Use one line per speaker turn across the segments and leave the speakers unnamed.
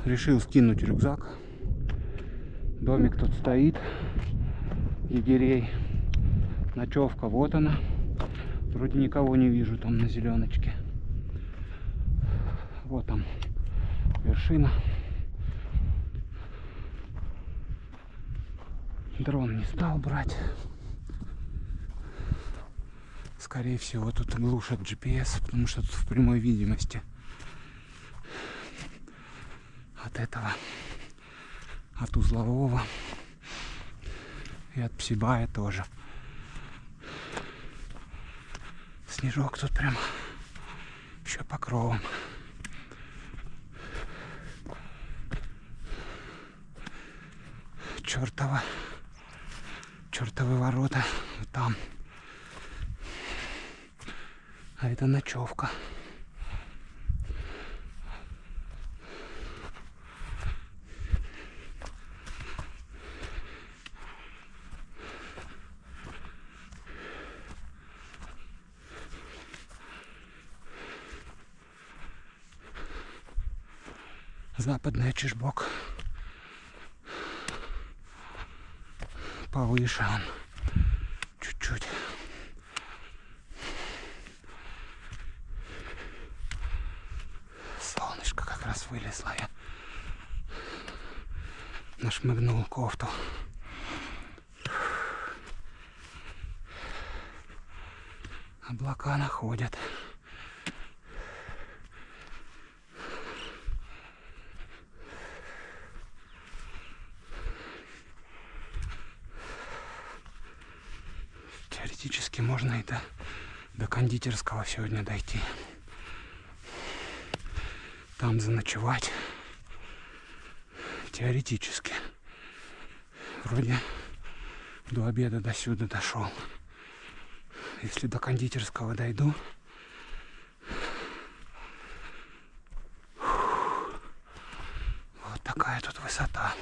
решил скинуть рюкзак. Домик тут стоит. Егерей. Ночевка, вот она. Вроде никого не вижу там на зеленочке. Вот там вершина. Дрон не стал брать. Скорее всего, тут глушат GPS, потому что тут в прямой видимости от этого, от узлового и от Псибая тоже. Снежок тут прям еще покровом. Чертовы ворота вот там. А это ночевка. Западная Чижбок. Повыше он. Чуть-чуть. Солнышко как раз вылезло. Я нашмыгнул кофту. Облака находят. Теоретически можно и до кондитерского сегодня дойти. Там заночевать. Теоретически. Вроде до обеда до сюда дошел. Если до кондитерского дойду, вот такая тут высота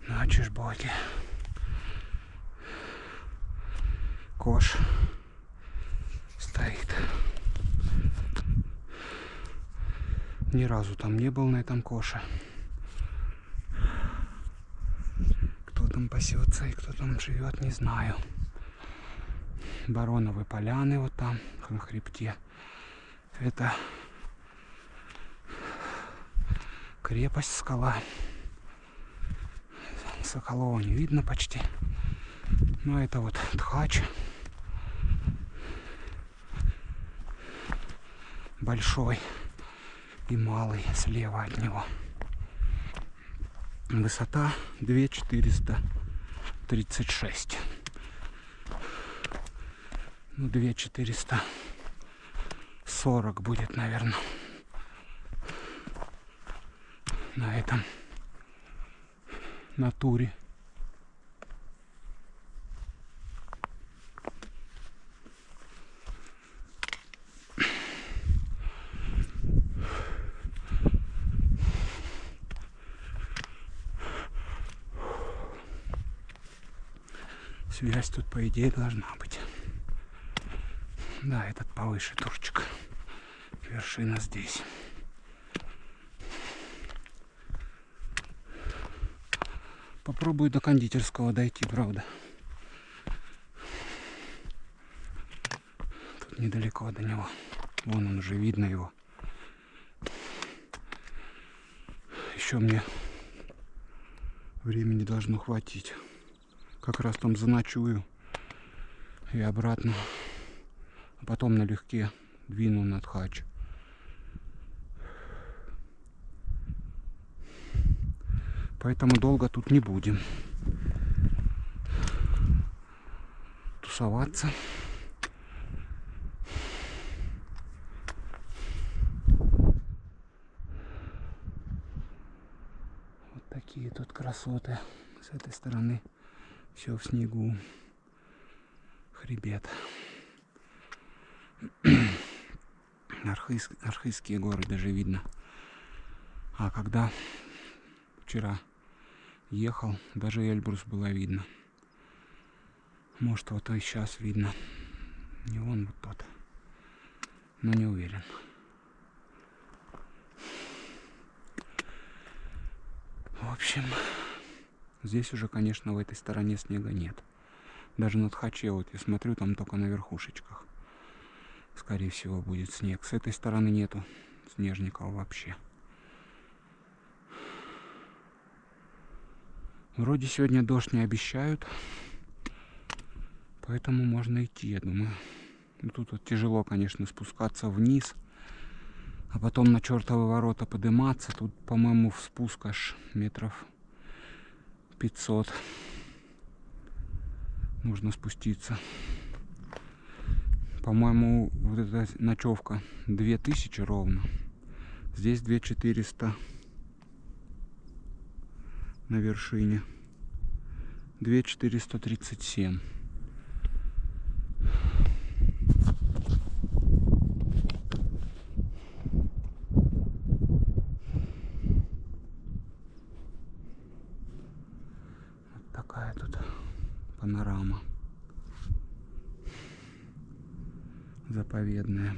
на Чижбоке. Кош стоит. Ни разу там не был на этом коше. Кто там пасется и кто там живет, не знаю. Бароновы поляны вот там на хребте. Это крепость скала. Соколова не видно почти. Но это вот Тхач. Большой и малый слева от него. Высота 2436. Ну, 2440 будет, наверное, на этом, на туре. Связь тут, по идее, должна быть. Да, этот повыше турчик. Вершина здесь. Попробую до кондитерского дойти, правда. Тут недалеко до него. Вон он уже, видно его. Еще мне времени должно хватить. Как раз там заночую и обратно. А потом налегке двину на Тхач. Поэтому долго тут не будем тусоваться. Вот такие тут красоты. С этой стороны все в снегу. Хребет. Архызские горы даже видно. А когда вчера ехал, даже Эльбрус было видно. Может, вот и сейчас видно. Не вон вот тот. Но не уверен. общем, здесь уже, конечно, в этой стороне снега нет. Даже на Тхаче, вот я смотрю, там только на верхушечках, скорее всего, будет снег. С этой стороны нету снежников вообще. Вроде сегодня дождь не обещают, поэтому можно идти, я думаю. Тут вот тяжело, конечно, спускаться вниз, а потом на чертовы ворота подниматься. Тут, по-моему, в спуск аж метров 500 нужно спуститься. По-моему, вот эта ночевка 2000 ровно. Здесь 2400 на вершине. 2437. Вот такая тут панорама заповедная.